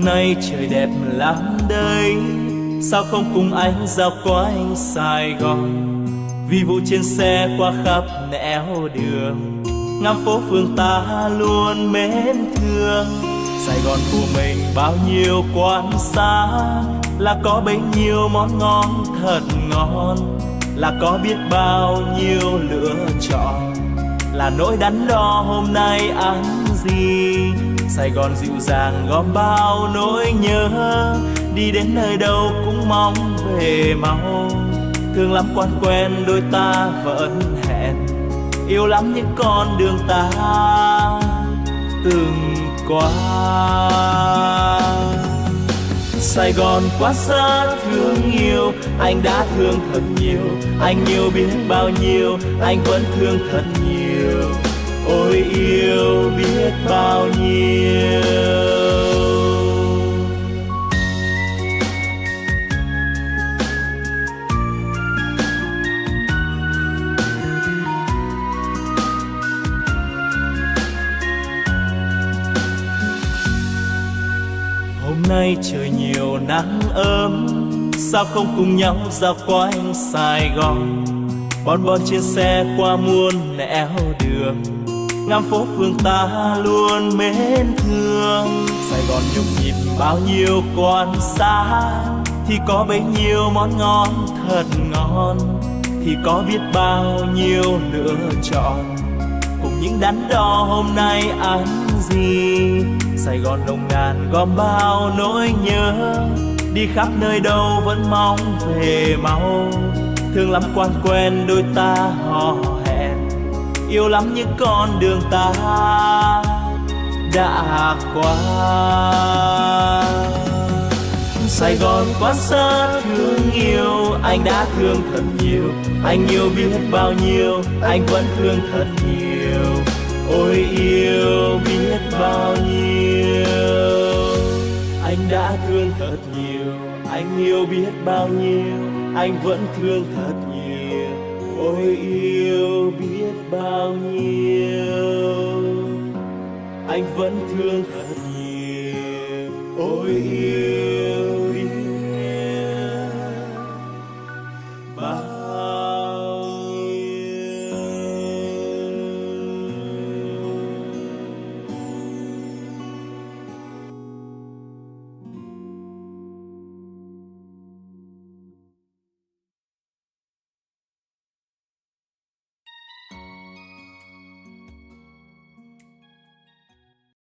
nay trời đẹp lắm đây, sao không cùng anh dạo quanh Sài Gòn. Vì vụ trên xe qua khắp nẻo đường, ngắm phố phường ta luôn mến thương. Sài Gòn của mình bao nhiêu quán xá, là có bấy nhiêu món ngon thật ngon, là có biết bao nhiêu lựa chọn, là nỗi đắn đo hôm nay ăn gì. Sài Gòn dịu dàng gom bao nỗi nhớ, đi đến nơi đâu cũng mong về mau. Thương lắm quan quen đôi ta vẫn hẹn, yêu lắm những con đường ta từng qua. Sài Gòn quá xa thương yêu, anh đã thương thật nhiều, anh yêu biết bao nhiêu, anh vẫn thương thật nhiều. Ôi yêu biết bao nhiêu. Hôm nay trời nhiều nắng ấm, sao không cùng nhau dạo quanh Sài Gòn. Bon bon trên xe qua muôn nẻo đường, ngắm phố phường ta luôn mến thương. Sài Gòn nhộn nhịp bao nhiêu quán xá, thì có bấy nhiêu món ngon thật ngon, thì có biết bao nhiêu lựa chọn, cùng những đắn đo hôm nay ăn gì. Sài Gòn nồng nàn gom bao nỗi nhớ, đi khắp nơi đâu vẫn mong về mau. Thương lắm quan quen đôi ta hò hẹn, yêu lắm những con đường ta đã qua. Sài Gòn quá xa thương yêu, anh đã thương thật nhiều, anh yêu biết bao nhiêu, anh vẫn thương thật nhiều. Ôi yêu biết bao nhiêu, anh đã thương thật nhiều, anh yêu biết bao nhiêu, anh vẫn thương thật nhiều. Ôi yêu biết bao nhiêu, anh vẫn thương thật nhiều. Ôi yêu